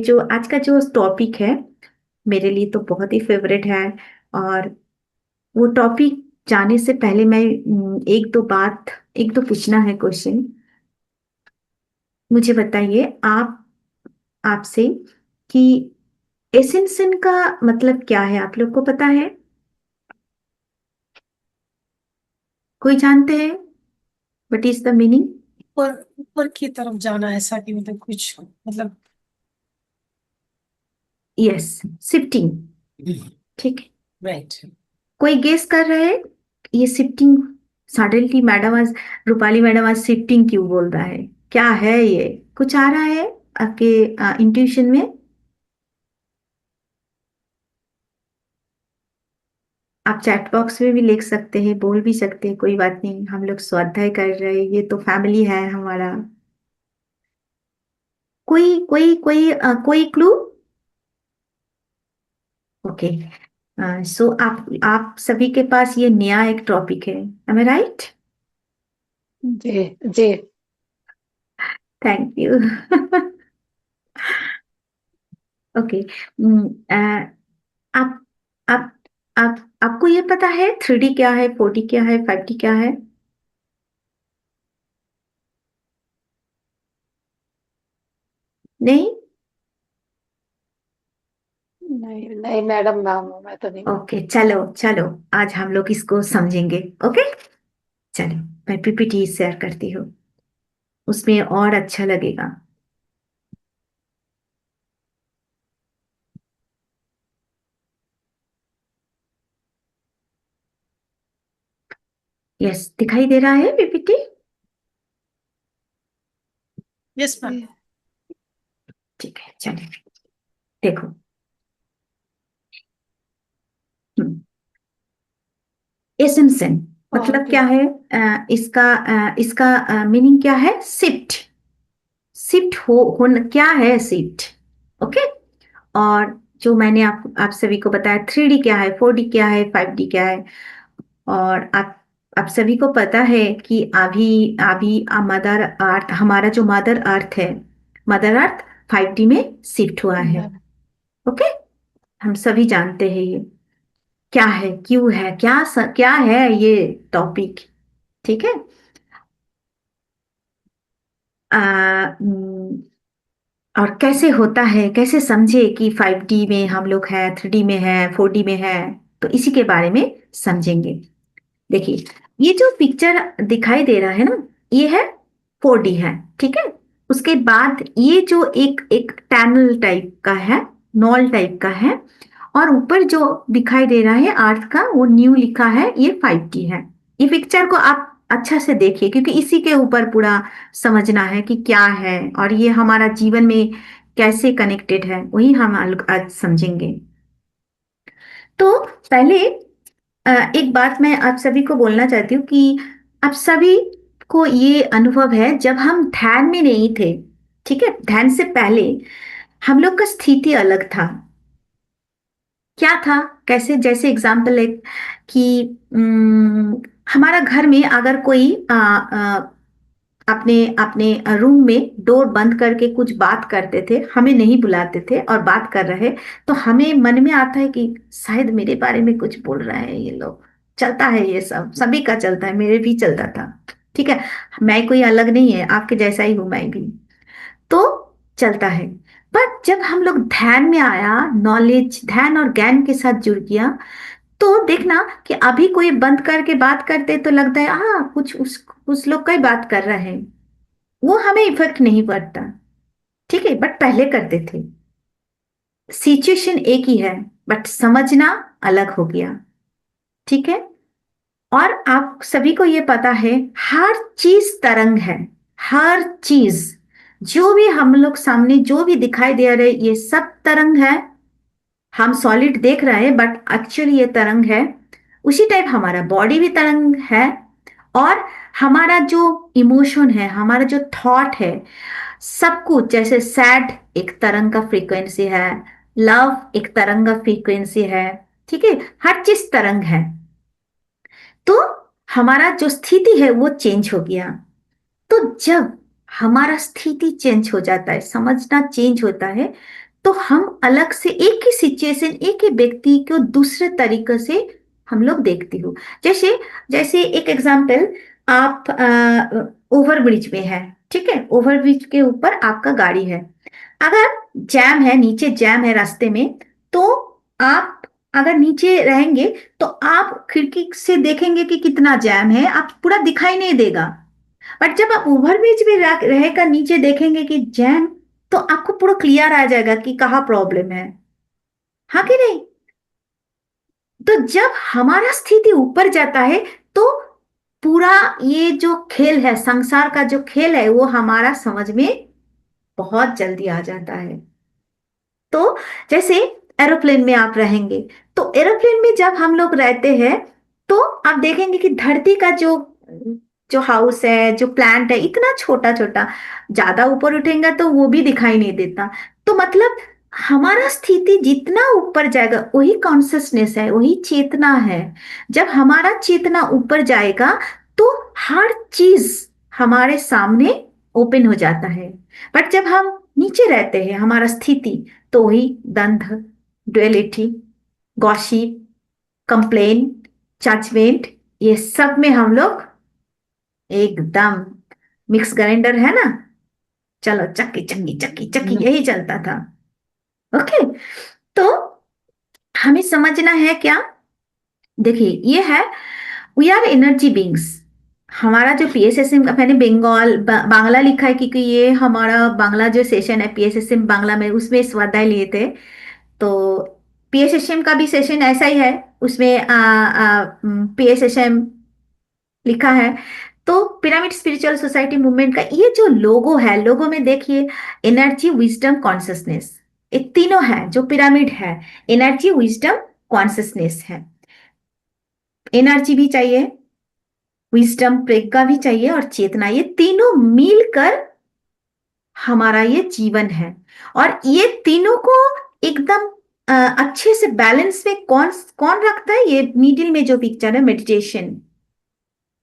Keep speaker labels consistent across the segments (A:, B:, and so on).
A: जो आज का जो टॉपिक है मेरे लिए तो बहुत ही फेवरेट है। और वो टॉपिक जाने से पहले मैं एक दो पूछना है क्वेश्चन। मुझे बताइए आप आपसे कि एसेंशन का मतलब क्या है, आप लोग को पता है? कोई जानते हैं? What is the meaning?
B: ऊपर ऊपर की तरफ जाना, ऐसा कि मतलब कुछ मतलब।
A: Yes, shifting. ठीक है।
B: राइट।
A: कोई गेस कर रहे हैं ये शिफ्टिंग? सडनली मैडम आज, रूपाली मैडम आज शिफ्टिंग क्यों बोल रहा है? क्या है ये? कुछ आ रहा है आपके इंट्यूशन में? आप चैट बॉक्स में भी लिख सकते हैं, बोल भी सकते हैं, कोई बात नहीं। हम लोग स्वाध्याय कर रहे हैं, ये तो फैमिली है हमारा। कोई क्लू? ओके। सो आप सभी के पास ये नया एक टॉपिक है, एम आई राइट?
B: जी जी।
A: Thank you. ओके। आप आप आपको ये पता है 3D क्या है, 4D क्या है, 5D क्या है? नहीं?
B: नहीं नहीं मैडम, नाम मैं तो नहीं।
A: ओके, चलो चलो, आज हम लोग इसको समझेंगे। ओके, चलो। मैं पीपीटी शेयर करती हूँ, उसमें और अच्छा लगेगा। यस, दिखाई दे रहा है पीपीटी?
B: Yes ma'am.
A: ठीक है, चलो। देखो। एसेंशन मतलब
B: ओके।
A: क्या है? इसका मीनिंग क्या है? शिफ्ट। शिफ्ट होना क्या है? शिफ्ट। ओके। और जो मैंने आप सभी को बताया, 3D क्या है, 4D क्या है, 5D क्या है। और आप सभी को पता है कि अभी अभी मदर अर्थ, हमारा जो मदर अर्थ है, मदर अर्थ 5D में शिफ्ट हुआ है।
B: मैम।
A: ओके। हम सभी जानते हैं ये क्या है, क्यों है, क्या है ये टॉपिक। ठीक है। आ, हम्म, और कैसे होता है, कैसे समझे कि 5D में हम लोग हैं, 3D में हैं, 4D में हैं, तो इसी के बारे में समझेंगे। देखिए, ये जो पिक्चर दिखाई दे रहा है ना, ये है 4D है। ठीक है। उसके बाद ये जो एक एक टैनल टाइप का है, नॉल टाइप का है, और ऊपर जो दिखाई दे रहा है अर्थ का, वो न्यू लिखा है, ये 5D है। ये पिक्चर को आप अच्छा से देखिए, क्योंकि इसी के ऊपर पूरा समझना है कि क्या है और ये हमारा जीवन में कैसे कनेक्टेड है, वही हम आज समझेंगे। तो पहले एक बात मैं आप सभी को बोलना चाहती हूँ कि आप सभी को ये अनुभव है, जब हम ध्यान में नहीं थे, ठीक है, ध्यान से पहले हम लोग का स्थिति अलग था। क्या था? कैसे? जैसे एग्जाम्पल है कि हमारा घर में अगर कोई अपने अपने रूम में डोर बंद करके कुछ बात करते थे, हमें नहीं बुलाते थे और बात कर रहे, तो हमें मन में आता है कि शायद मेरे बारे में कुछ बोल रहे हैं ये लोग। चलता है, ये सब सभी का चलता है, मेरे भी चलता था। ठीक है। मैं कोई अलग नहीं है, आपके जैसा ही हूं मैं भी। तो चलता है। पर जब हम लोग ध्यान में आया, नॉलेज, ध्यान और ज्ञान के साथ जुड़ गया, तो देखना कि अभी कोई बंद करके बात करते तो लगता है हाँ कुछ उस लोग का ही बात कर रहे हैं, वो हमें इफेक्ट नहीं पड़ता। ठीक है, बट पहले करते थे। सिचुएशन एक ही है, बट समझना अलग हो गया। ठीक है। और आप सभी को ये पता है, हर चीज तरंग है। हर चीज, जो भी हम लोग सामने जो भी दिखाई दे रहे, ये सब तरंग है। हम सॉलिड देख रहे हैं, बट एक्चुअली ये तरंग है। उसी टाइप हमारा बॉडी भी तरंग है। और हमारा जो इमोशन है, हमारा जो थॉट है, सब कुछ, जैसे सैड एक तरंग का फ्रीक्वेंसी है, लव एक तरंग का फ्रीक्वेंसी है। ठीक है। हर चीज तरंग है। तो हमारा जो स्थिति है वो चेंज हो गया। तो जब हमारा स्थिति चेंज हो जाता है, समझना चेंज होता है, तो हम अलग से एक ही सिचुएशन, एक ही व्यक्ति को दूसरे तरीके से हम लोग देखते हो। जैसे जैसे एक एग्जांपल, आप ओवर ब्रिज में है, ठीक है, ओवर ब्रिज के ऊपर आपका गाड़ी है, अगर जैम है, नीचे जैम है रास्ते में, तो आप अगर नीचे रहेंगे तो आप खिड़की से देखेंगे कि कितना जैम है, आप पूरा दिखाई नहीं देगा। बट जब आप ओवरब्रिज में रहेगा, नीचे देखेंगे कि जैम, तो आपको पूरा क्लियर आ जाएगा कि कहाँ प्रॉब्लम है। हाँ कि नहीं? तो जब हमारा स्थिति ऊपर जाता है, तो पूरा ये जो खेल है, संसार का जो खेल है, वो हमारा समझ में बहुत जल्दी आ जाता है। तो जैसे एरोप्लेन में आप रहेंगे, तो एरोप्लेन में जब हम लोग रहते हैं, तो आप देखेंगे कि धरती का जो जो हाउस है, जो प्लांट है, इतना छोटा छोटा, ज्यादा ऊपर उठेंगे तो वो भी दिखाई नहीं देता। तो मतलब हमारा स्थिति जितना ऊपर जाएगा, वही कॉन्सियसनेस है, वही चेतना है। जब हमारा चेतना ऊपर जाएगा, तो हर चीज हमारे सामने ओपन हो जाता है। बट जब हम नीचे रहते हैं, हमारा स्थिति, तो वही द्वंद्व, डुअलिटी, गॉसिप, कंप्लेन, जजमेंट, ये सब में हम लोग एकदम मिक्स ग्राइंडर है ना, चलो चक्की चक्की चक्की चक्की,
B: हम्म।
A: यही चलता था। ओके। तो हमें समझना है क्या, देखिए ये है, वी आर एनर्जी बींग्स। हमारा जो पीएसएसएम का, मैंने बांग्ला लिखा है क्योंकि ये हमारा बांग्ला जो सेशन है पीएसएसएम बांग्ला में, उसमें स्वाध्याय लिए थे। तो पीएसएसएम का भी सेशन ऐसा ही है, उसमें पीएसएसएम लिखा है। तो पिरामिड स्पिरिचुअल सोसाइटी मूवमेंट का ये जो लोगो है, लोगो में देखिए, एनर्जी, विजडम, कॉन्शियसनेस, ये तीनों है जो पिरामिड है। एनर्जी, विजडम, कॉन्शियसनेस है। एनर्जी भी चाहिए, विजडम, प्रज्ञा भी चाहिए, और चेतना, ये तीनों मिलकर हमारा ये जीवन है। और ये तीनों को एकदम अच्छे से बैलेंस में कौन कौन रखता है, ये मिडिल में जो पिक्चर है, मेडिटेशन।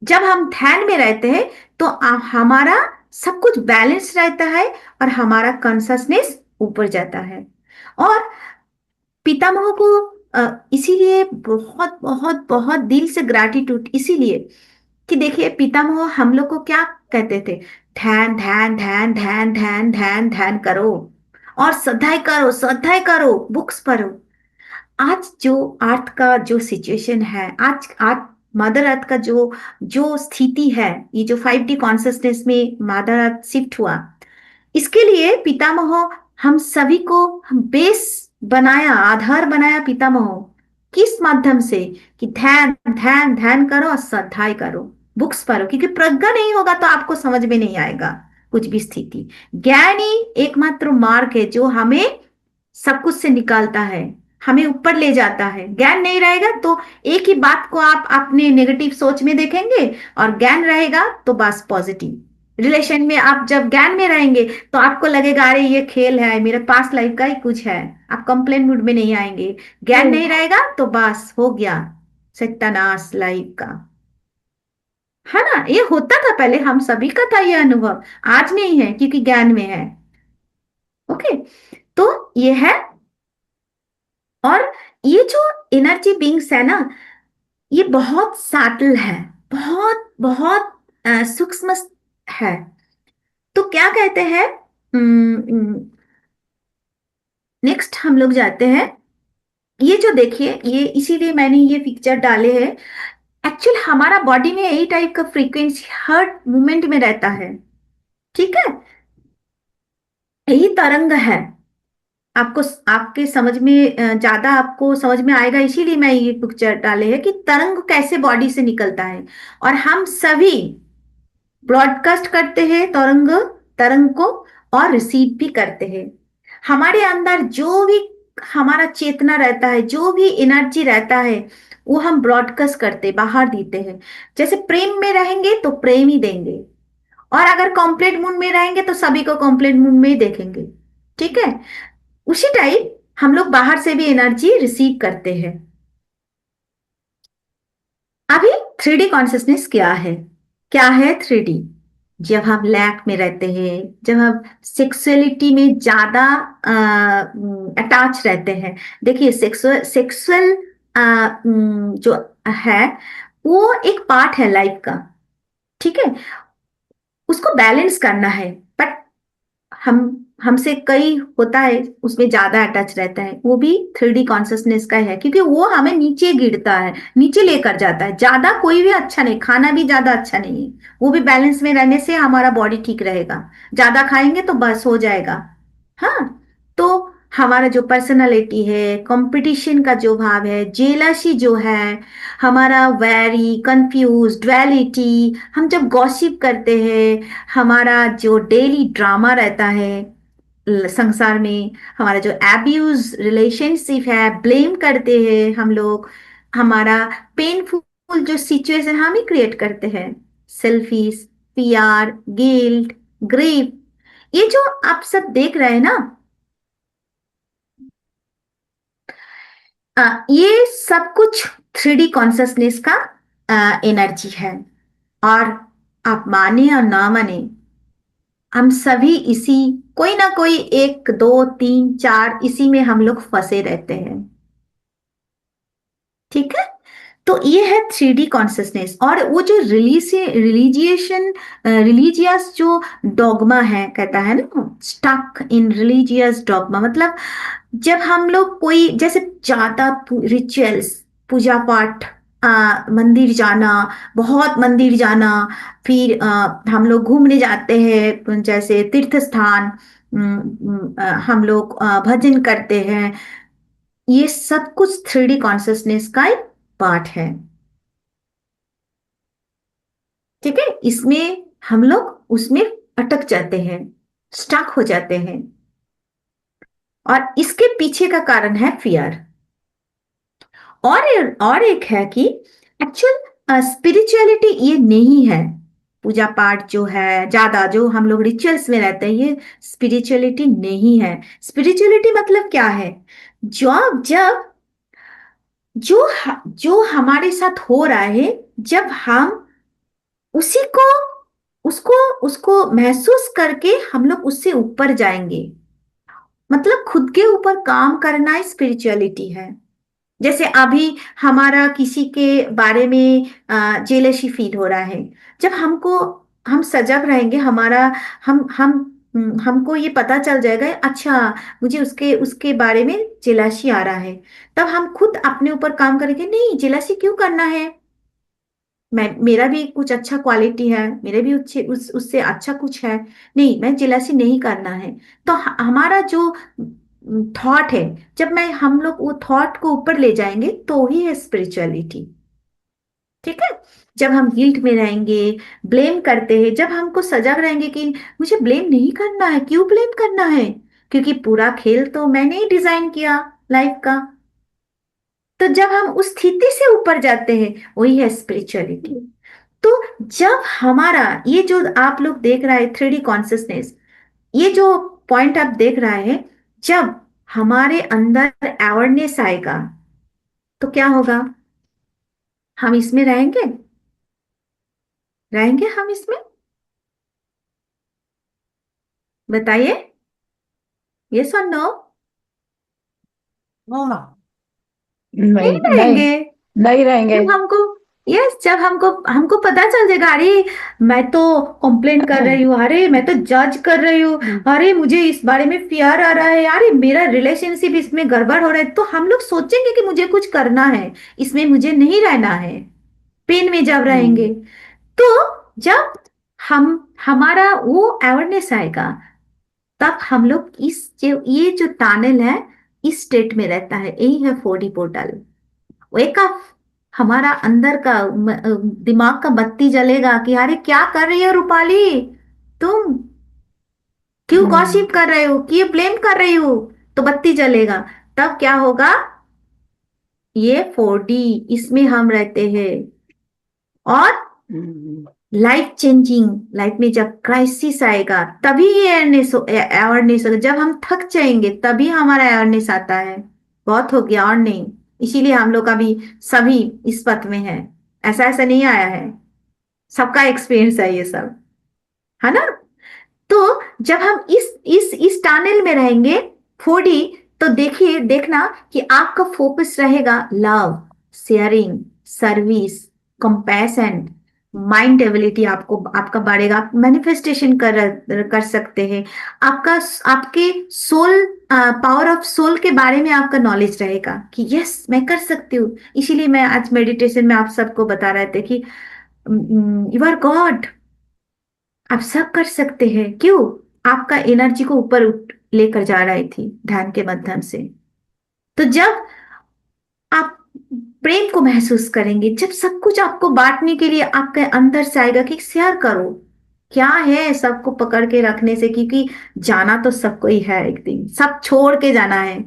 A: जब हम ध्यान में रहते हैं, तो हमारा सब कुछ बैलेंस रहता है, और हमारा कॉन्शसनेस ऊपर जाता है। और पितामह को इसीलिए बहुत बहुत बहुत दिल से ग्रैटिट्यूड, इसीलिए कि देखिए पितामह हम लोग को क्या कहते थे, ध्यान ध्यान ध्यान ध्यान ध्यान ध्यान ध्यान करो, और श्रद्धाएं करो, श्रद्धाएं करो, बुक्स पढ़ो। आज जो अर्थ का जो सिचुएशन है, आज आज मदर अर्थ का जो जो स्थिति है, ये जो 5D कॉन्शियसनेस में मदर अर्थ शिफ्ट हुआ, इसके लिए पितामह हम सभी को, हम बेस बनाया, आधार बनाया पितामह। किस माध्यम से? कि ध्यान ध्यान ध्यान करो और श्रद्धाएं करो, बुक्स पढ़ो, क्योंकि प्रज्ञा नहीं होगा तो आपको समझ में नहीं आएगा कुछ भी स्थिति। ज्ञान ही एकमात्र मार्ग है जो हमें सब कुछ से निकालता है, हमें ऊपर ले जाता है। ज्ञान नहीं रहेगा तो एक ही बात को आप अपने नेगेटिव सोच में देखेंगे, और ज्ञान रहेगा तो बस पॉजिटिव रिलेशन में। आप जब ज्ञान में रहेंगे तो आपको लगेगा अरे ये खेल है, मेरे पास लाइफ का ही कुछ है, आप कंप्लेन मूड में नहीं आएंगे। ज्ञान नहीं रहेगा तो बस हो गया सत्यानाश लाइफ का, है ना? ये होता था पहले, हम सभी का था ये अनुभव, आज नहीं है क्योंकि ज्ञान में है। ओके। तो ये है। और ये जो एनर्जी बींग्स है ना, ये बहुत साटल है, बहुत बहुत सूक्ष्म है। तो क्या कहते हैं, नेक्स्ट हम लोग जाते हैं, ये जो देखिए, ये इसीलिए मैंने ये पिक्चर डाले हैं। एक्चुअल हमारा बॉडी में यही टाइप का फ्रीक्वेंसी हर मूवमेंट में रहता है, ठीक है, यही तरंग है। आपको आपके समझ में ज्यादा आपको समझ में आएगा, इसीलिए मैं ये पिक्चर डाले हैं कि तरंग कैसे बॉडी से निकलता है। और हम सभी ब्रॉडकास्ट करते हैं तरंग, तरंग को, और रिसीव भी करते हैं। हमारे अंदर जो भी हमारा चेतना रहता है, जो भी एनर्जी रहता है, वो हम ब्रॉडकास्ट करते, बाहर देते हैं। जैसे प्रेम में रहेंगे तो प्रेम ही देंगे, और अगर कॉम्प्लेट मूड में रहेंगे तो सभी को कॉम्प्लेट मूड में ही देखेंगे, ठीक है। उसी टाइप हम लोग बाहर से भी एनर्जी रिसीव करते हैं। अभी 3D कॉन्शियसनेस क्या है? क्या है 3D? जब हम लैक में रहते हैं, जब हम सेक्सुअलिटी में ज्यादा अटैच रहते हैं। देखिए, सेक्सुअल सेक्सुअल जो है वो एक पार्ट है लाइफ का, ठीक है। उसको बैलेंस करना है। बट हम हमसे कई होता है उसमें ज्यादा अटैच रहता है, वो भी 3D कॉन्सियसनेस का है, क्योंकि वो हमें नीचे गिरता है, नीचे लेकर जाता है। ज्यादा कोई भी अच्छा नहीं, खाना भी ज्यादा अच्छा नहीं है। वो भी बैलेंस में रहने से हमारा बॉडी ठीक रहेगा। ज्यादा खाएंगे तो बस हो जाएगा। हाँ। तो हमारा जो पर्सनालिटी है, कंपटीशन का जो भाव है, जेलसी जो है, हमारा वैरी कंफ्यूज डुअलिटी, हम जब गॉसिप करते हैं, हमारा जो डेली ड्रामा रहता है संसार में, हमारा जो एब्यूज रिलेशनशिप है, ब्लेम करते हैं हम लोग, हमारा पेनफुल जो सिचुएशन हम ही क्रिएट करते हैं, सेल्फिश, पीआर, गिल्ट, ग्रीफ, ये जो आप सब देख रहे हैं ना, ये सब कुछ 3D कॉन्शसनेस का एनर्जी है। और आप माने और ना माने, हम सभी इसी, कोई ना कोई एक दो तीन चार इसी में हम लोग फंसे रहते हैं, ठीक है। तो ये है 3D कॉन्सियसनेस। और वो जो रिलीजिएशन रिलीजियस जो डॉगमा है, कहता है ना, स्टक इन रिलीजियस डॉगमा, मतलब जब हम लोग कोई जैसे ज्यादा रिचुअल्स, पूजा पाठ, मंदिर जाना, बहुत मंदिर जाना, फिर हम लोग घूमने जाते हैं जैसे तीर्थ स्थान, हम लोग भजन करते हैं, ये सब कुछ 3D कॉन्सियसनेस का एक पार्ट है, ठीक है। इसमें हम लोग उसमें अटक जाते हैं, स्टक हो जाते हैं। और इसके पीछे का कारण है फियर। और एक है कि एक्चुअल स्पिरिचुअलिटी ये नहीं है। पूजा पाठ जो है, ज्यादा जो हम लोग रिचुअल्स में रहते हैं, ये स्पिरिचुअलिटी नहीं है। स्पिरिचुअलिटी मतलब क्या है? जब जब जो हमारे साथ हो रहा है, जब हम उसी को उसको उसको महसूस करके हम लोग उससे ऊपर जाएंगे, मतलब खुद के ऊपर काम करना स्पिरिचुअलिटी है। जैसे अभी हमारा किसी के बारे में जेलसी फील हो रहा है, जब हमको, हम सजग रहेंगे, हमारा हम हमको ये पता चल जाएगा, अच्छा मुझे उसके उसके बारे में जेलसी आ रहा है, तब हम खुद अपने ऊपर काम करेंगे, नहीं जेलसी क्यों करना है, मैं, मेरा भी कुछ अच्छा क्वालिटी है, मेरे भी उससे अच्छा कुछ है, नहीं मैं जेलसी नहीं करना है। तो हमारा जो थॉट है, जब मैं हम लोग वो थॉट को ऊपर ले जाएंगे तो ही है स्पिरिचुअलिटी, ठीक है। जब हम गिल्ट में रहेंगे, ब्लेम करते हैं, जब हमको सजग रहेंगे कि मुझे ब्लेम नहीं करना है, क्यों ब्लेम करना है, क्योंकि पूरा खेल तो मैंने ही डिजाइन किया लाइफ का। तो जब हम उस स्थिति से ऊपर जाते हैं, वही है स्पिरिचुअलिटी। तो जब हमारा ये जो आप लोग देख रहा है 3D कॉन्सियसनेस, ये जो पॉइंट आप देख रहा है, जब हमारे अंदर अवेयरनेस आएगा तो क्या होगा? हम इसमें रहेंगे, रहेंगे हम इसमें, बताइए, यस और नो?
B: हाँ।
A: नहीं
C: नहीं नहीं,
A: रहेंगे।
C: नहीं रहेंगे।
A: जब हमको, यस, जब हमको हमको पता चल जाएगा, अरे मैं तो कंप्लेन कर रही हूँ, अरे मैं तो जज कर रही हूँ, अरे मुझे इस बारे में फियर आ रहा है, अरे मेरा रिलेशनशिप इसमें गड़बड़ हो रहा है, तो हम लोग सोचेंगे कि मुझे कुछ करना है, इसमें मुझे नहीं रहना है, पेन में जब रहेंगे। तो जब हम हमारा वो अवेयरनेस आएगा, तब हम लोग इस जो ये जो टनल है, इस स्टेट में रहता है, यही है 4D पोर्टल। वेक अप, हमारा अंदर का दिमाग का बत्ती जलेगा कि अरे क्या कर रही हो रूपाली, तुम क्यों गॉसिप कर रहे हो, क्यों ब्लेम कर रही हो, तो बत्ती जलेगा। तब क्या होगा? ये 4D, इसमें हम रहते हैं। और लाइफ चेंजिंग, लाइफ में जब क्राइसिस आएगा तभी ये अवेयरनेस होगा, जब हम थक जाएंगे तभी हमारा अवेयरनेस आता है, बहुत हो गया और नहीं। इसीलिए हम लोग अभी सभी इस पथ में है, ऐसा ऐसा नहीं आया है, सबका एक्सपीरियंस है ये सब। है ना। तो जब हम इस टनल में रहेंगे 4D, तो देखिए देखना कि आपका फोकस रहेगा love, sharing, service, compassion, mind ability आपको आपका बढ़ेगा, आप मैनिफेस्टेशन कर सकते हैं। आपका आपके सोल, पावर ऑफ सोल के बारे में आपका नॉलेज रहेगा कि यस मैं कर सकती हूँ। इसीलिए मैं आज मेडिटेशन में आप सबको बता रहे थे कि यू आर गॉड, आप सब कर सकते हैं। क्यों? आपका एनर्जी को ऊपर उठ लेकर जा रही थी ध्यान के माध्यम से। तो जब आप प्रेम को महसूस करेंगे, जब सब कुछ आपको बांटने के लिए आपके अंदर से आएगा कि शेयर करो, क्या है सबको पकड़ के रखने से, क्योंकि जाना तो सबको ही है, एक दिन सब छोड़ के जाना है।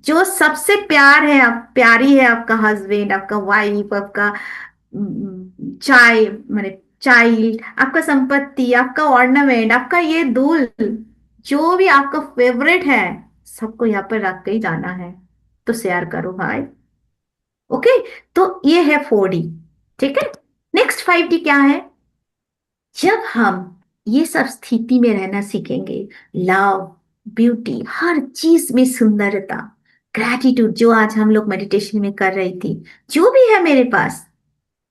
A: जो सबसे प्यार है, आप प्यारी है, आपका हस्बैंड, आपका वाइफ, आपका चाय माने चाइल्ड, आपका संपत्ति, आपका ऑर्नामेंट, आपका ये दूल, जो भी आपका फेवरेट है, सबको यहाँ पर रख के ही जाना है। तो शेयर करो भाई। ओके, तो ये है 4D। ठीक है, नेक्स्ट 5D क्या है? जब हम ये सब स्थिति में रहना सीखेंगे, लव, ब्यूटी, हर चीज में सुंदरता, ग्रैटिट्यूड, जो आज हम लोग मेडिटेशन में कर रही थी, जो भी है मेरे पास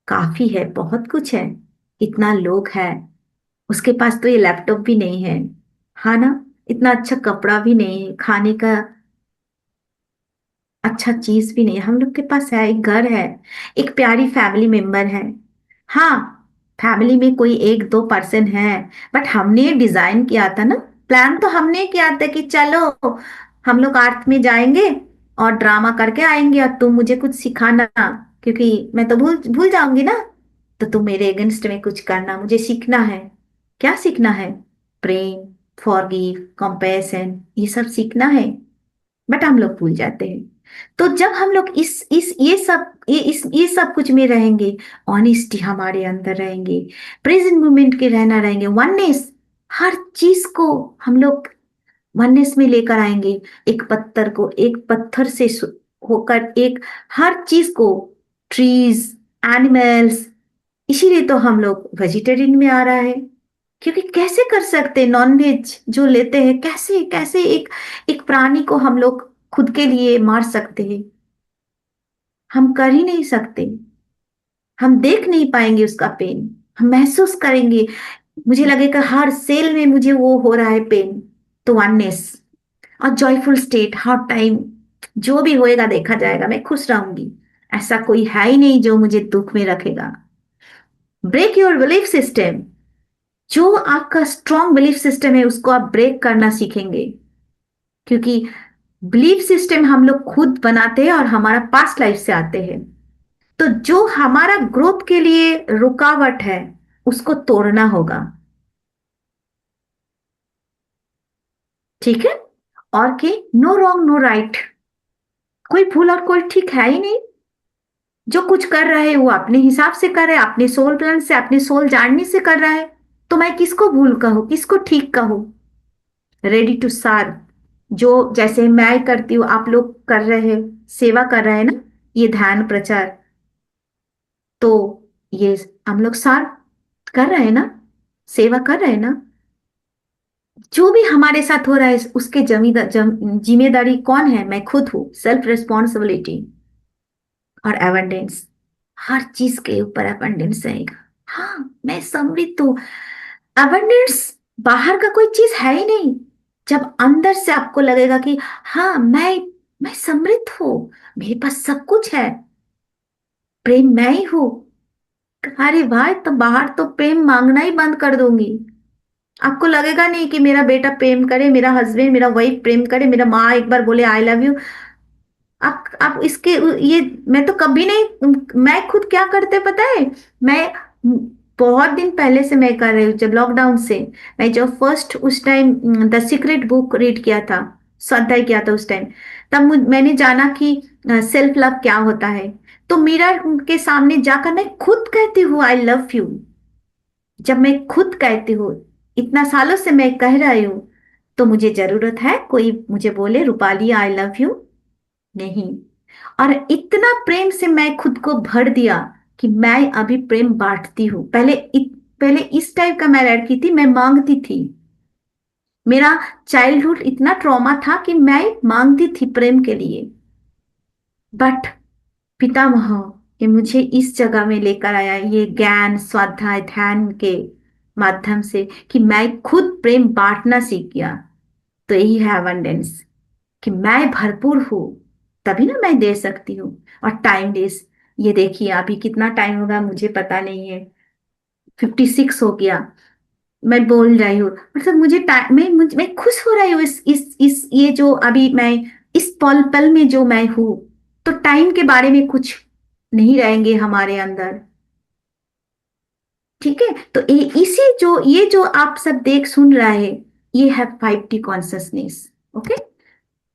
A: काफी है, बहुत कुछ है, इतना लोग है, उसके पास तो ये लैपटॉप भी नहीं है, हाँ ना, इतना अच्छा कपड़ा भी नहीं है, खाने का अच्छा चीज भी नहीं है, हम लोग के पास है, एक घर है, एक प्यारी फैमिली मेंबर है। हाँ, फैमिली में कोई एक दो पर्सन है, बट हमने डिजाइन किया था ना, प्लान तो हमने किया था कि चलो हम लोग अर्थ में जाएंगे और ड्रामा करके आएंगे और तुम मुझे कुछ सिखाना, क्योंकि मैं तो भूल भूल जाऊंगी ना, तो तुम मेरे अगेंस्ट में कुछ करना, मुझे सीखना है। क्या सीखना है? प्रेम, फॉरगिव, कंपैशन, ये सब सीखना है, बट हम लोग भूल जाते हैं। तो जब हम लोग इस ये सब कुछ में रहेंगे, ऑनेस्टी हमारे अंदर रहेंगे, प्रेजेंट मोमेंट के रहना रहेंगे, वननेस, हर चीज को हम लोग वननेस में लेकर आएंगे, एक पत्थर को एक पत्थर से होकर एक हर चीज को, ट्रीज, एनिमल्स, इसीलिए तो हम लोग वेजिटेरियन में आ रहा है, क्योंकि कैसे कर सकते नॉन वेज जो लेते हैं, कैसे कैसे एक एक प्राणी को हम लोग खुद के लिए मार सकते हैं? हम कर ही नहीं सकते, हम देख नहीं पाएंगे उसका पेन, हम महसूस करेंगे, मुझे लगेगा हर सेल में मुझे वो हो रहा है पेन। तो वननेस और जॉयफुल स्टेट हर टाइम, जो भी होएगा देखा जाएगा, मैं खुश रहूंगी, ऐसा कोई है ही नहीं जो मुझे दुख में रखेगा। ब्रेक योर बिलीफ सिस्टम, जो आपका स्ट्रॉन्ग बिलीफ सिस्टम है उसको आप ब्रेक करना सीखेंगे, क्योंकि बिलीफ सिस्टम हम लोग खुद बनाते हैं और हमारा पास्ट लाइफ से आते हैं। तो जो हमारा ग्रोथ के लिए रुकावट है उसको तोड़ना होगा। ठीक है, और के नो रॉन्ग नो राइट, कोई भूल और कोई ठीक है ही नहीं, जो कुछ कर रहा है वो अपने हिसाब से कर रहा है, अपने सोल प्लान से, अपने सोल जानने से कर रहा है। तो मैं किसको भूल कहूं, किसको ठीक कहूं? रेडी टू सर्व, जो जैसे मैं करती हूँ आप लोग कर रहे हैं, सेवा कर रहे हैं ना, ये ध्यान प्रचार, तो ये हम लोग सर्व कर रहे हैं ना, सेवा कर रहे हैं ना। जो भी हमारे साथ हो रहा है उसके जिम्मेदारी कौन है? मैं खुद हूँ, सेल्फ रिस्पॉन्सिबिलिटी। और एबंडेंस, हर चीज के ऊपर एबंडेंस रहेगा। हाँ, मैं समृद्ध हूँ, एबंडेंस बाहर का कोई चीज है ही नहीं। जब अंदर से आपको लगेगा कि हाँ मैं समृद्ध हूँ, मेरे पास सब कुछ है, प्रेम मैं ही हूँ, अरे भाई तो बाहर तो प्रेम मांगना ही बंद कर दूंगी। आपको लगेगा नहीं कि मेरा बेटा प्रेम करे, मेरा हस्बैंड, मेरा वाइफ प्रेम करे, मेरा माँ एक बार बोले आई लव यू, आप इसके ये मैं तो कभी नहीं, मैं खुद क्या करते पता है? मैं बहुत दिन पहले से मैं कर रही हूँ, जब लॉकडाउन से, मैं जब फर्स्ट उस time the secret book read किया था, स्वाध्याय किया था उस टाइम, तब मैंने जाना कि सेल्फ लव क्या होता है। तो मिरर के सामने जाकर मैं खुद कहती हूँ आई लव यू। जब मैं खुद कहती हूँ, इतना सालों से मैं कह रही हूँ, तो मुझे जरूरत है कोई मुझे बोले रूपाली आई लव यू? नहीं। और इतना प्रेम से मैं खुद को भर दिया कि मैं अभी प्रेम बांटती हूँ। पहले पहले इस टाइप का मैं लड़की थी, मैं मांगती थी। मेरा चाइल्डहुड इतना ट्रॉमा था कि मैं मांगती थी प्रेम के लिए। बट पितामह ये मुझे इस जगह में लेकर आया, ये ज्ञान स्वाध्याय ध्यान के माध्यम से, कि मैं खुद प्रेम बांटना सीख गया। तो यही है अबंडेंस, कि मैं भरपूर हूं, तभी ना मैं दे सकती हूँ। और टाइमलेस, ये देखिए अभी कितना टाइम होगा मुझे पता नहीं है, 56 हो गया, मैं बोल रही हूँ। मतलब मुझे टाइम, मैं खुश हो रही हूँ इस ये जो अभी मैं इस पल पल में जो मैं हूँ। तो टाइम के बारे में कुछ नहीं रहेंगे हमारे अंदर। ठीक है, तो इसी जो ये जो आप सब देख सुन रहे हैं, ये है 5D कॉन्सियसनेस। ओके,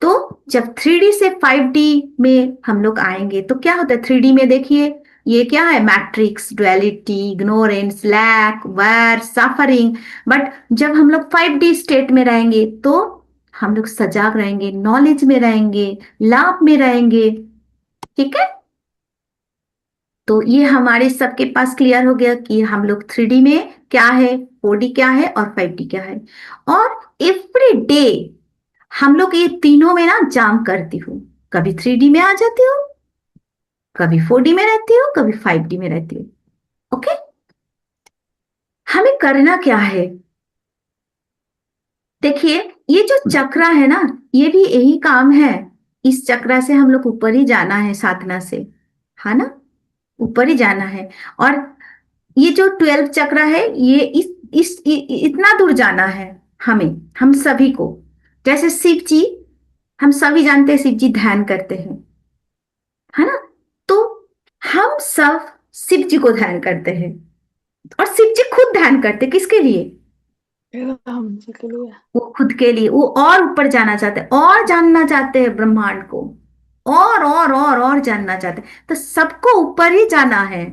A: तो जब 3D से 5D में हम लोग आएंगे तो क्या होता है 3D में, देखिए ये क्या है, matrix, duality, ignorance, lack, war, suffering. But जब हम लोग 5D स्टेट में रहेंगे तो हम लोग सजाग रहेंगे, नॉलेज में रहेंगे, लाभ में रहेंगे। ठीक है, तो ये हमारे सबके पास क्लियर हो गया कि हम लोग 3D में क्या है, 4D क्या है और 5D क्या है। और एवरी डे हम लोग ये तीनों में ना जाम करती हूँ, कभी 3D में आ जाती हूँ, कभी 4D में रहती हूँ, कभी 5D में रहती हूँ। ओके, हमें करना क्या है, देखिए ये जो चक्रा है ना, ये भी यही काम है। इस चक्रा से हम लोग ऊपर ही जाना है साधना से, है ना, ऊपर ही जाना है। और ये जो 12 चक्र है, ये इतना दूर जाना है हमें, हम सभी को। जैसे शिव जी, हम सभी जानते हैं शिव जी ध्यान करते हैं, है ना। तो हम सब शिव जी को ध्यान करते हैं, और शिव जी खुद ध्यान करते हैं, किसके लिए,
C: राम जी के लिए।
A: वो खुद के लिए। वो और ऊपर जाना चाहते हैं, और जानना चाहते हैं ब्रह्मांड को, और जानना चाहते हैं। तो सबको ऊपर ही जाना है,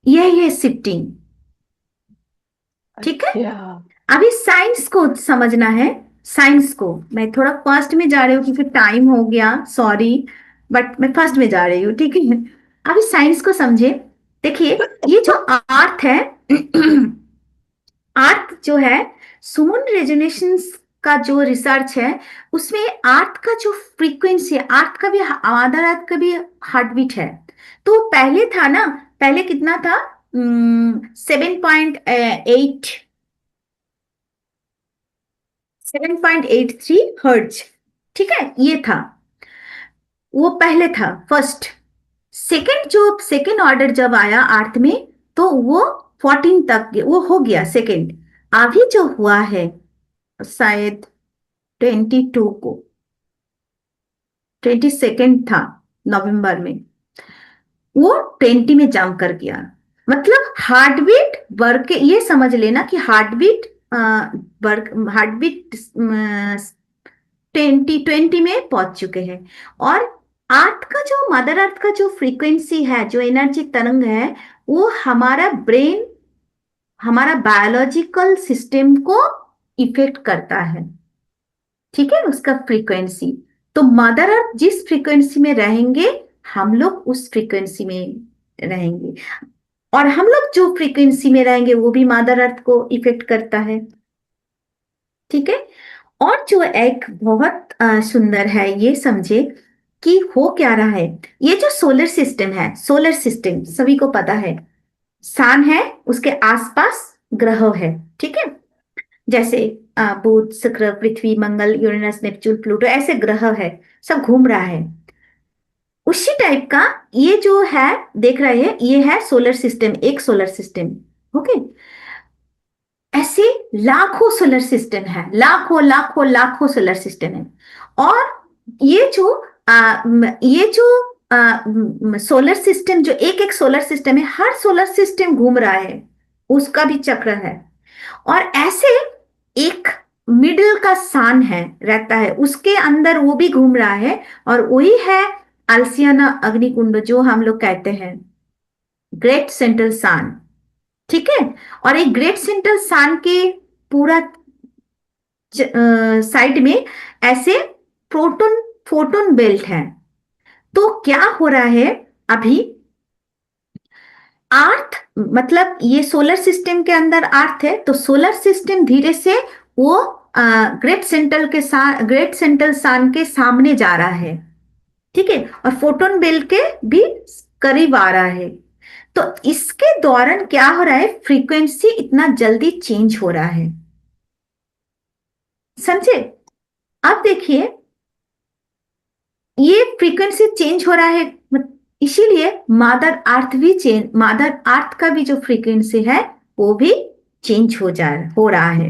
A: यही है शिफ्टिंग। ठीक है,
C: अच्छा।
A: अभी साइंस को समझना है। साइंस को मैं थोड़ा फास्ट में जा रही हूँ क्योंकि टाइम हो गया, सॉरी, बट मैं फास्ट में जा रही हूँ। ठीक है, अभी साइंस को समझे। देखिए ये जो अर्थ है अर्थ जो है, सुमन रेजोनेशंस का जो रिसर्च है, उसमें अर्थ का जो फ्रीक्वेंसी है, अर्थ का भी, आधा अर्थ का भी हार्ट बीट है। तो पहले था ना, पहले कितना था, 7.8, 7.83 हर्ट्ज। ठीक है, ये था, वो पहले था फर्स्ट। सेकंड, जो सेकंड ऑर्डर जब आया अर्थ में, तो वो 14 तक वो हो गया सेकंड। अभी जो हुआ है शायद 22 को, 22 था नवंबर में, वो 20 में जंप कर गया। मतलब हार्ट बीट वर्क, ये समझ लेना कि heart beat work, heart beat 2020 में पहुंच चुके हैं। और अर्थ का जो, मदर अर्थ का जो फ्रीक्वेंसी है, जो एनर्जी तरंग है, वो हमारा ब्रेन, हमारा बायोलॉजिकल सिस्टम को इफेक्ट करता है। ठीक है, उसका फ्रीक्वेंसी। तो मदर अर्थ जिस फ्रीक्वेंसी में रहेंगे, हम लोग उस फ्रीक्वेंसी में रहेंगे। और हम लोग जो फ्रीक्वेंसी में रहेंगे वो भी मदर अर्थ को इफेक्ट करता है। ठीक है, और जो एक बहुत सुंदर है, ये समझे कि हो क्या रहा है। ये जो सोलर सिस्टम है, सोलर सिस्टम सभी को पता है, सन है, उसके आसपास ग्रह है। ठीक है, जैसे बुध, शुक्र, पृथ्वी, मंगल, यूरेनस, नेपच्यून, प्लूटो, ऐसे ग्रह है, सब घूम रहा है। उसी टाइप का ये जो है, देख रहे हैं, ये है सोलर सिस्टम, एक सोलर सिस्टम। ओके, ऐसे लाखों सोलर सिस्टम है, लाखों लाखों लाखों सोलर सिस्टम है। और ये जो ये जो सोलर सिस्टम, जो एक एक सोलर सिस्टम है, हर सोलर सिस्टम घूम रहा है, उसका भी चक्र है। और ऐसे एक मिडिल का सान है, रहता है उसके अंदर, वो भी घूम रहा है। और वही है अल्सियाना अग्निकुंड, जो हम लोग कहते हैं ग्रेट सेंट्रल सान। ठीक है, और एक ग्रेट सेंट्रल सान के पूरा साइड में ऐसे प्रोटॉन फोटोन बेल्ट है। तो क्या हो रहा है अभी, अर्थ मतलब ये सोलर सिस्टम के अंदर अर्थ है, तो सोलर सिस्टम धीरे से वो ग्रेट सेंट्रल सन के सामने जा रहा है, ठीक है, और फोटोन बेल्ट के भी करीब आ रहा है। तो इसके दौरान क्या हो रहा है, फ्रीक्वेंसी इतना जल्दी चेंज हो रहा है, समझे? अब देखिए, ये फ्रीक्वेंसी चेंज हो रहा है, इसीलिए मादर अर्थ का भी जो फ्रीक्वेंसी है वो भी चेंज हो रहा है।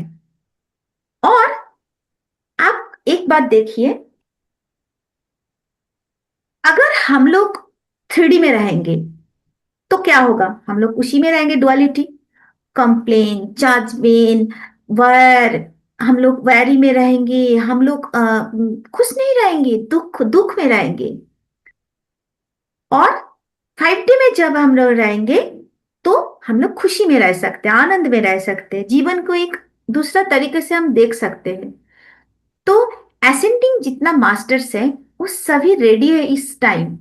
A: और आप एक बात देखिए, अगर हम लोग 3D में रहेंगे तो क्या होगा, हम लोग उसी में रहेंगे, डुअलिटी, कंप्लेन, जजमेंट, वैर, हम लोग वैरी में रहेंगे, हम लोग खुश नहीं रहेंगे, दुख दुख में रहेंगे। और 5D में जब हम लोग रहेंगे तो हम लोग खुशी में रह सकते हैं, आनंद में रह सकते हैं, जीवन को एक दूसरा तरीके से हम देख सकते हैं। तो एसेंडिंग जितना मास्टर्स है वो सभी रेडी है इस टाइम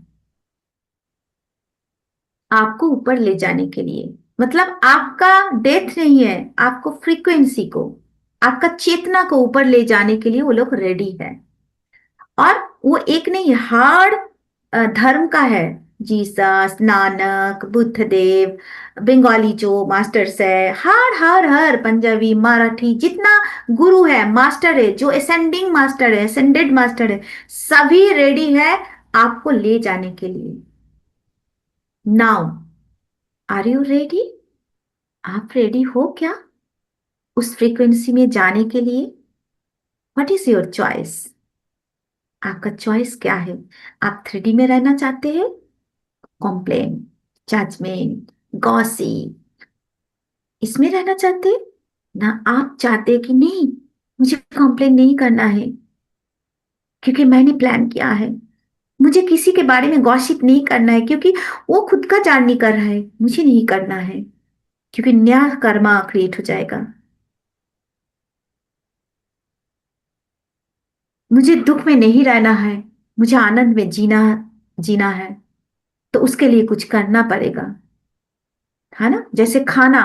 A: आपको ऊपर ले जाने के लिए। मतलब आपका डेथ नहीं है, आपको फ्रीक्वेंसी को, आपका चेतना को ऊपर ले जाने के लिए वो लोग रेडी है। और वो एक नहीं, हार्ड धर्म का है, जीसस, नानक, बुद्ध देव, बंगाली जो मास्टर्स है, हर पंजाबी, मराठी, जितना गुरु है, मास्टर है, जो असेंडिंग मास्टर है, असेंडेड मास्टर है, सभी रेडी है आपको ले जाने के लिए। Now, are you ready? आप रेडी हो क्या उस फ्रीक्वेंसी में जाने के लिए? What is your choice? आपका चॉइस क्या है? आप 3D में रहना चाहते हैं, कॉम्प्लेन, जजमेंट, गॉसिप, इसमें रहना चाहते हैं ना? आप चाहते हैं कि नहीं, मुझे कॉम्प्लेन नहीं करना है क्योंकि मैंने प्लान किया है, मुझे किसी के बारे में गॉसिप नहीं करना है क्योंकि वो खुद का जान नहीं कर रहा है, मुझे नहीं करना है क्योंकि नया कर्मा क्रिएट हो जाएगा। मुझे दुख में नहीं रहना है, मुझे आनंद में जीना जीना है, तो उसके लिए कुछ करना पड़ेगा, है ना? जैसे खाना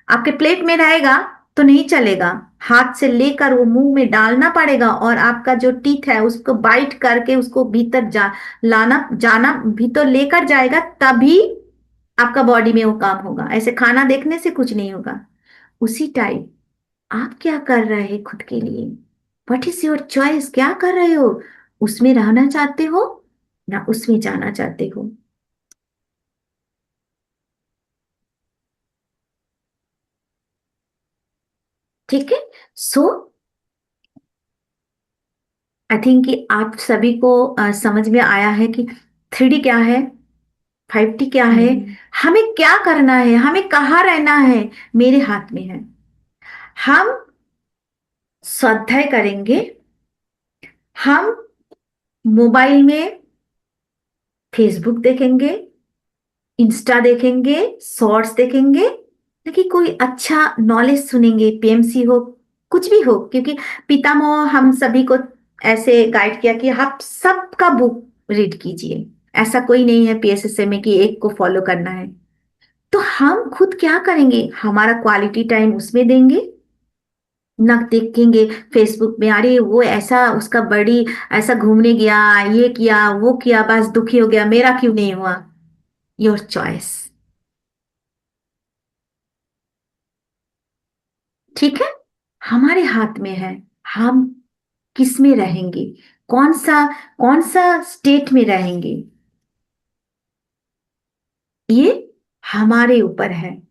A: आपके प्लेट में रहेगा तो नहीं चलेगा, हाथ से लेकर वो मुंह में डालना पड़ेगा और आपका जो टीथ है उसको बाइट करके उसको भीतर लाना जाना भीतर लेकर जाएगा, तभी आपका बॉडी में वो काम होगा। ऐसे खाना देखने से कुछ नहीं होगा। उसी टाइप आप क्या कर रहे हैं खुद के लिए? What is your choice? क्या कर रहे हो? उसमें रहना चाहते हो ना उसमें जाना चाहते हो? ठीक है। सो आई थिंक कि आप सभी को समझ में आया है कि 3D क्या है, 5D क्या है, हमें क्या करना है, हमें कहाँ रहना है, मेरे हाथ में है। हम स्वाध्याय करेंगे, हम मोबाइल में फेसबुक देखेंगे, इंस्टा देखेंगे, शॉर्ट्स देखेंगे, ना कि कोई अच्छा नॉलेज सुनेंगे, पीएमसी हो, कुछ भी हो, क्योंकि पितामह हम सभी को ऐसे गाइड किया कि आप सबका बुक रीड कीजिए, ऐसा कोई नहीं है पीएसएसए में कि एक को फॉलो करना है। तो हम खुद क्या करेंगे, हमारा क्वालिटी टाइम उसमें देंगे, ना देखेंगे फेसबुक में अरे वो ऐसा उसका बड़ी ऐसा घूमने गया, ये किया वो किया, बस दुखी हो गया, मेरा क्यों नहीं हुआ। योर चॉइस, ठीक है, हमारे हाथ में है, हम किस में रहेंगे, कौन सा कौन सा स्टेट में रहेंगे, ये हमारे ऊपर है।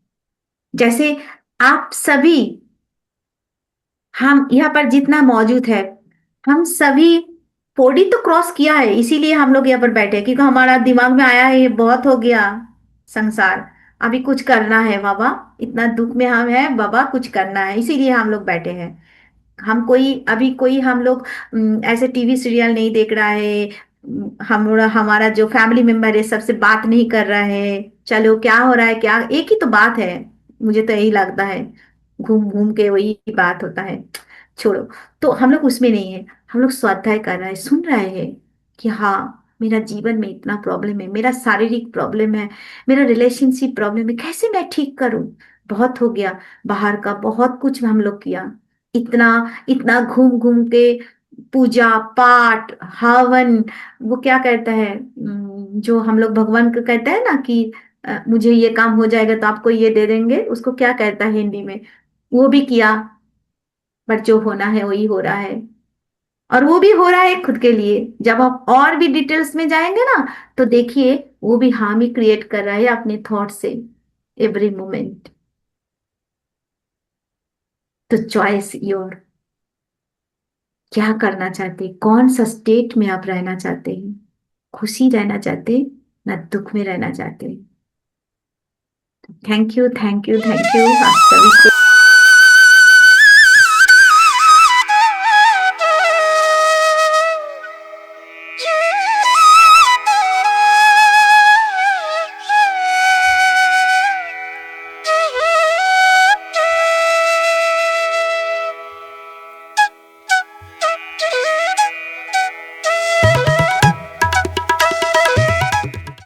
A: जैसे आप सभी, हम यहाँ पर जितना मौजूद है, हम सभी 4D तो क्रॉस किया है, इसीलिए हम लोग यहाँ पर बैठे हैं, क्योंकि हमारा दिमाग में आया है ये बहुत हो गया संसार, अभी कुछ करना है बाबा, इतना दुख में हम हैं बाबा, कुछ करना है, इसीलिए हम लोग बैठे हैं। हम कोई अभी कोई हम लोग ऐसे टीवी सीरियल नहीं देख रहा है, हम हमारा जो फैमिली मेंबर है सबसे बात नहीं कर रहा है, चलो क्या हो रहा है, क्या एक ही तो बात है, मुझे तो यही लगता है, घूम घूम के वही बात होता है, छोड़ो। तो हम लोग उसमें नहीं है, हम लोग स्वाध्याय कर रहे हैं, सुन रहे हैं कि हाँ मेरा जीवन में इतना प्रॉब्लम है, मेरा शारीरिक प्रॉब्लम है, मेरा रिलेशनशिप प्रॉब्लम है, कैसे मैं ठीक करूं? बहुत हो गया, बाहर का बहुत कुछ हम लोग किया, इतना इतना घूम घूम के पूजा पाठ हवन, वो क्या कहता है, जो हम लोग भगवान को कहते हैं ना कि मुझे ये काम हो जाएगा तो आपको ये दे देंगे, उसको क्या कहता है हिंदी में, वो भी किया, बट जो होना है वही हो रहा है। और वो भी हो रहा है खुद के लिए। जब आप और भी डिटेल्स में जाएंगे ना, तो देखिए वो भी हार्म ही क्रिएट कर रहा है अपने थॉट से, एवरी मोमेंट। तो चॉइस योर, क्या करना चाहते हैं, कौन सा स्टेट में आप रहना चाहते हैं, खुशी रहना चाहते हैं ना दुख में रहना चाहते हैं? Thank you, thank you, thank you आप सभी को।